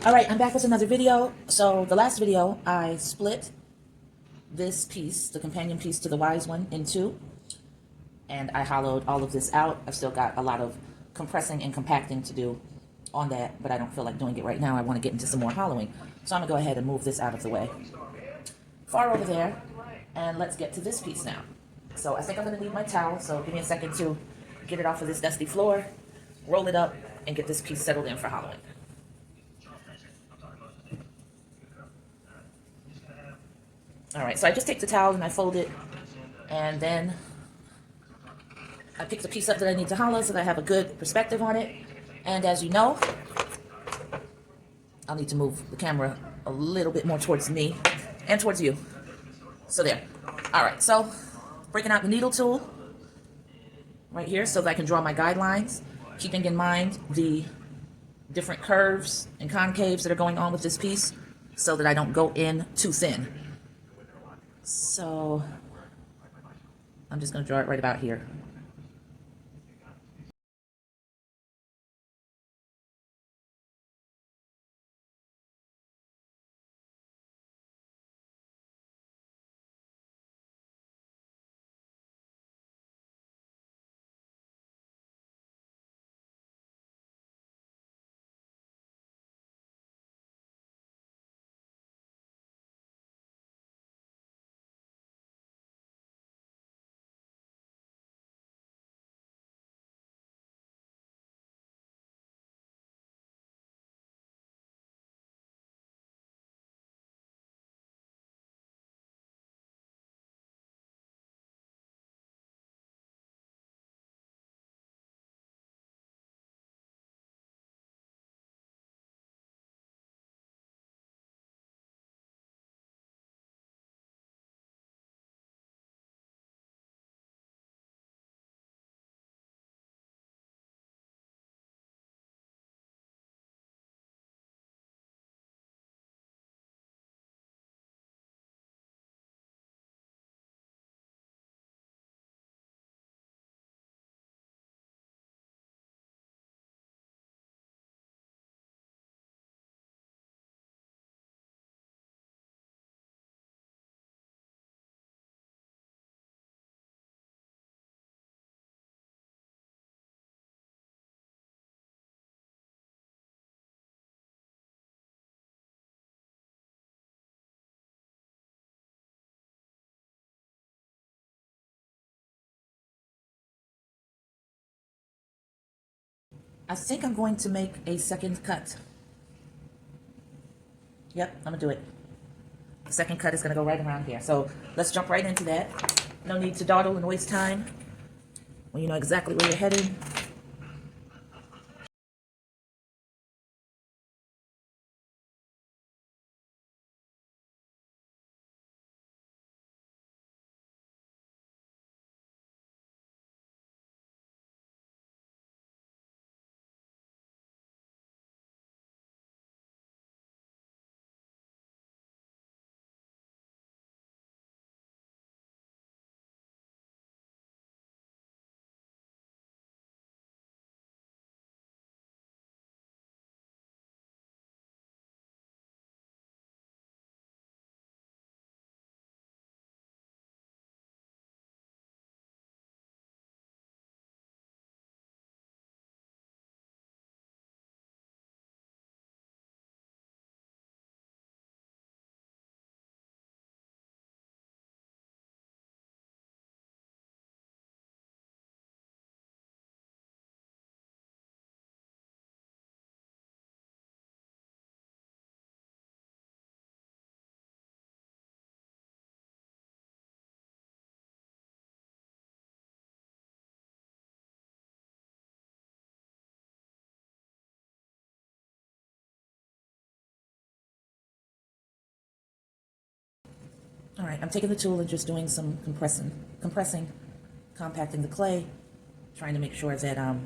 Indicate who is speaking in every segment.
Speaker 1: Alright, I'm back with another video. So the last video, I split this piece, the companion piece to the Wise one, in two. And I hollowed all of this out. I've still got a lot of compressing and compacting to do on that, but I don't feel like doing it right now. I want to get into some more hollowing. So I'm going to go ahead and move this out of the way. Far over there. And let's get to this piece now. So I think I'm going to need my towel, so give me a second to get it off of this dusty floor, roll it up, and get this piece settled in for hollowing. Alright, so I just take the towel and I fold it, and then I pick the piece up that I need to hollow so that I have a good perspective on it. And as you know, I'll need to move the camera a little bit more towards me and towards you. So there. Alright, so breaking out the needle tool right here so that I can draw my guidelines, keeping in mind the different curves and concaves that are going on with this piece so that I don't go in too thin. So I'm just going to draw it right about here. I think I'm going to make a second cut. Yep, I'm going to do it. The second cut is going to go right around here. So let's jump right into that. No need to dawdle and waste time when you know exactly where you're headed. All right, I'm taking the tool and just doing some compressing, compacting the clay, trying to make sure that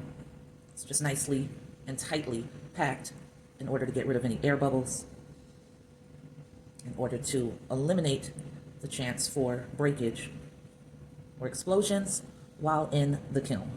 Speaker 1: it's just nicely and tightly packed in order to get rid of any air bubbles, in order to eliminate the chance for breakage or explosions while in the kiln.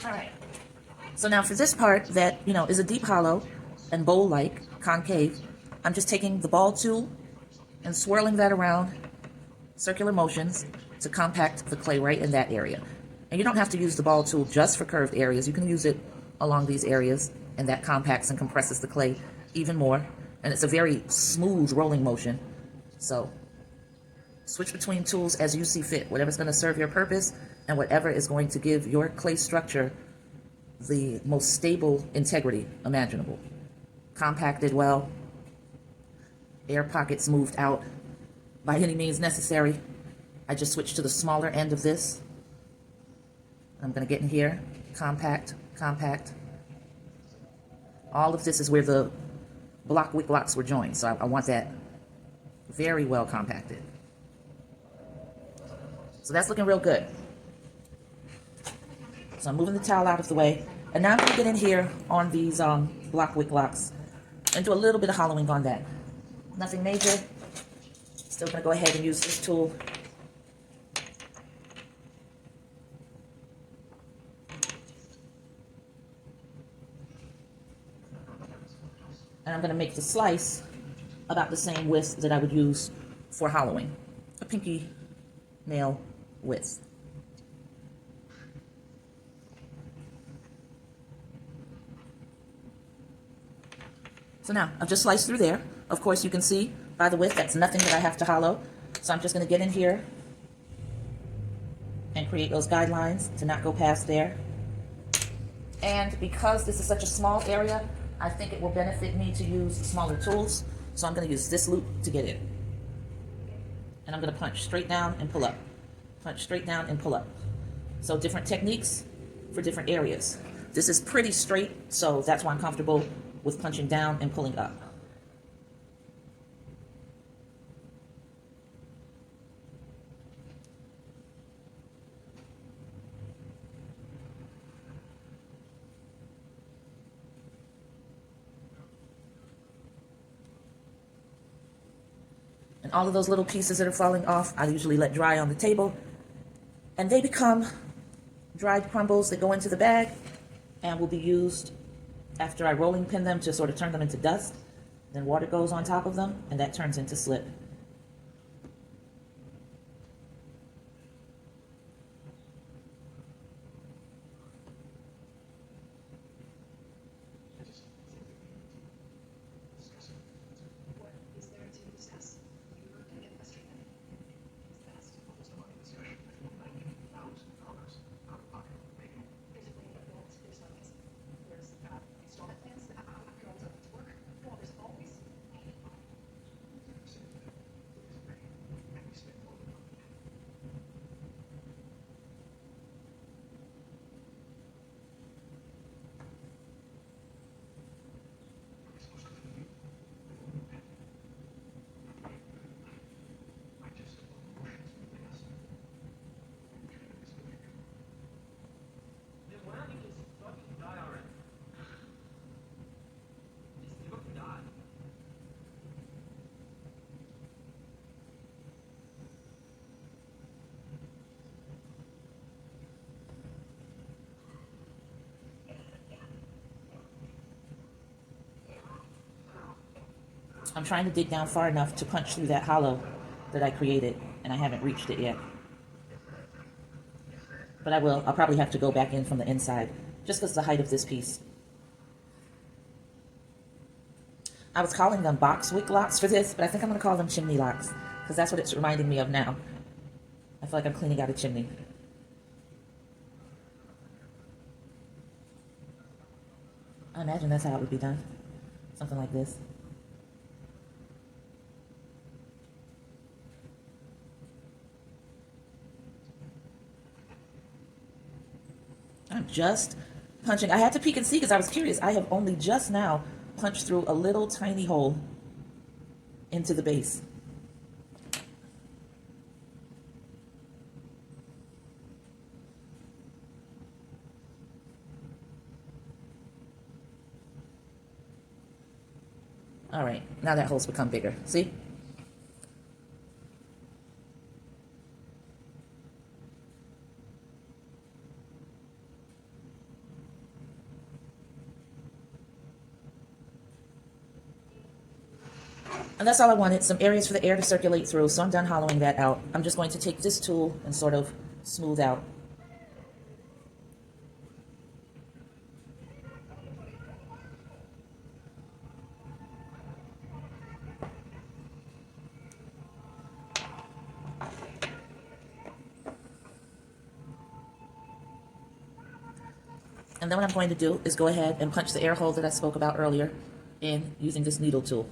Speaker 1: All right. So now for this part that, is a deep hollow and bowl-like, concave, I'm just taking the ball tool and swirling that around, circular motions, to compact the clay right in that area. And you don't have to use the ball tool just for curved areas. You can use it along these areas, and that compacts and compresses the clay even more. And it's a very smooth rolling motion. So switch between tools as you see fit, whatever's going to serve your purpose and whatever is going to give your clay structure the most stable integrity imaginable. Compacted well, air pockets moved out by any means necessary. I just switched to the smaller end of this. I'm going to get in here, compact, compact. All of this is where the block wick locks were joined, so I want that very well compacted. So that's looking real good. So I'm moving the towel out of the way. And now I'm going to get in here on these block wick locks and do a little bit of hollowing on that. Nothing major. Still going to go ahead and use this tool. And I'm going to make the slice about the same width that I would use for hollowing. A pinky nail width. So now, I've just sliced through there. Of course, you can see by the width, that's nothing that I have to hollow. So I'm just going to get in here and create those guidelines to not go past there. And because this is such a small area, I think it will benefit me to use smaller tools. So I'm going to use this loop to get in. And I'm going to punch straight down and pull up. Punch straight down and pull up. So different techniques for different areas. This is pretty straight, so that's why I'm comfortable with punching down and pulling up. And all of those little pieces that are falling off, I usually let dry on the table. And they become dried crumbles that go into the bag and will be used after I rolling pin them to sort of turn them into dust. Then water goes on top of them, and that turns into slip. I'm trying to dig down far enough to punch through that hollow that I created, and I haven't reached it yet. But I will. I'll probably have to go back in from the inside, just because of the height of this piece. I was calling them box wick locks for this, but I think I'm going to call them chimney locks, because that's what it's reminding me of now. I feel like I'm cleaning out a chimney. I imagine that's how it would be done. Something like this. I'm just punching. I had to peek and see because I was curious. I have only just now punched through a little tiny hole into the base. All right, now that hole's become bigger. See? And that's all I wanted, some areas for the air to circulate through. So I'm done hollowing that out. I'm just going to take this tool and sort of smooth out. And then what I'm going to do is go ahead and punch the air hole that I spoke about earlier in using this needle tool.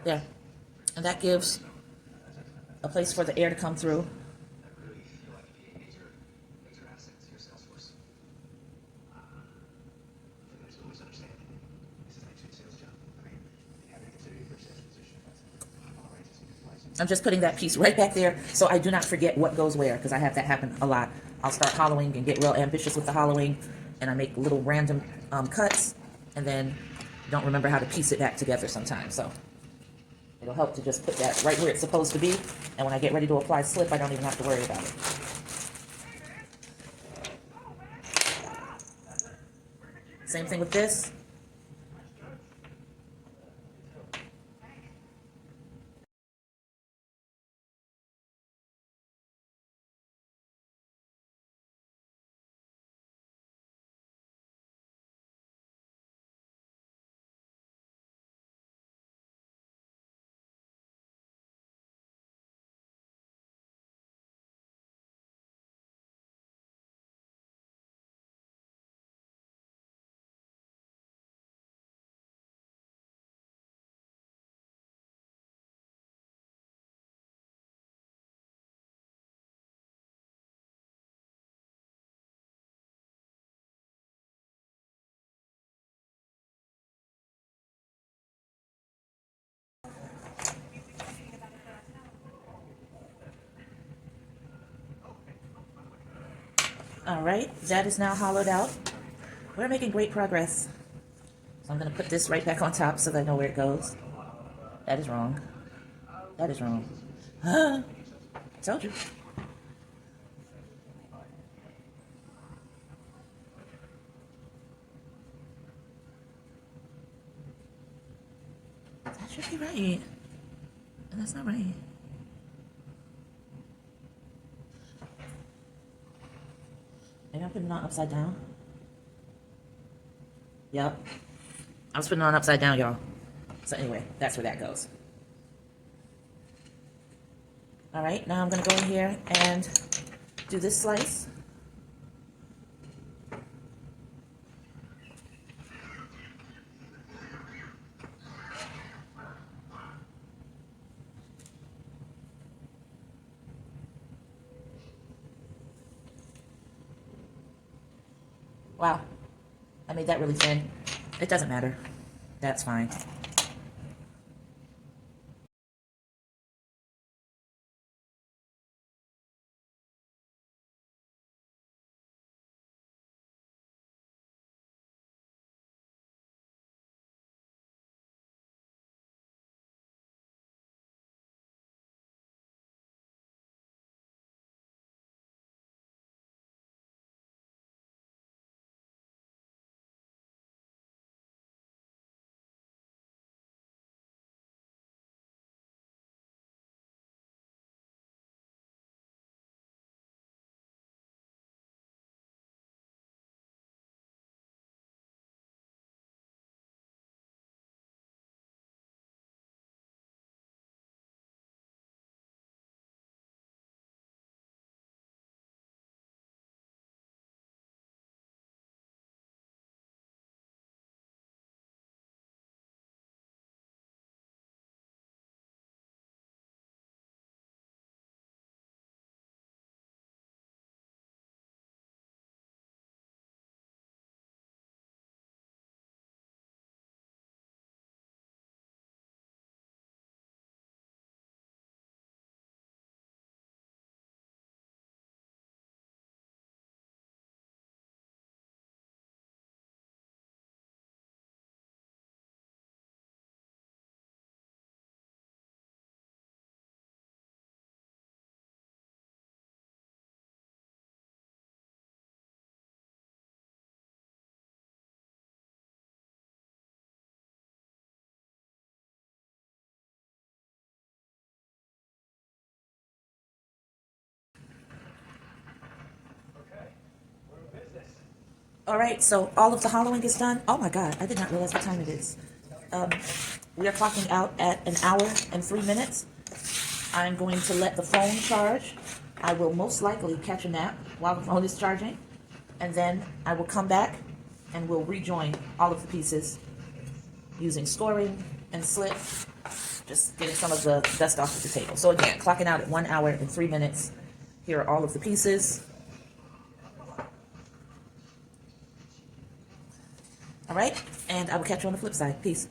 Speaker 1: There. And that gives a place for the air to come through. I'm just putting that piece right back there so I do not forget what goes where, because I have that happen a lot. I'll start hollowing and get real ambitious with the hollowing, and I make little random cuts, and then don't remember how to piece it back together sometimes. So it'll help to just put that right where it's supposed to be, and when I get ready to apply slip, I don't even have to worry about it. Same thing with this. All right, that is now hollowed out. We're making great progress. So I'm going to put this right back on top so that I know where it goes. That is wrong. That is wrong. Told you. That should be right. And that's not right. Maybe I'm putting it on upside down. Yep. I was putting it on upside down, y'all. So anyway, that's where that goes. All right, now I'm going to go in here and do this slice. Wow, I made that really thin. It doesn't matter. That's fine. All right, so all of the hollowing is done. Oh my God, I did not realize what time it is. We are clocking out at 1 hour and 3 minutes. I'm going to let the phone charge. I will most likely catch a nap while the phone is charging. And then I will come back and we'll rejoin all of the pieces using scoring and slit, just getting some of the dust off of the table. So again, clocking out at 1 hour and 3 minutes. Here are all of the pieces. All right, and I will catch you on the flip side. Peace.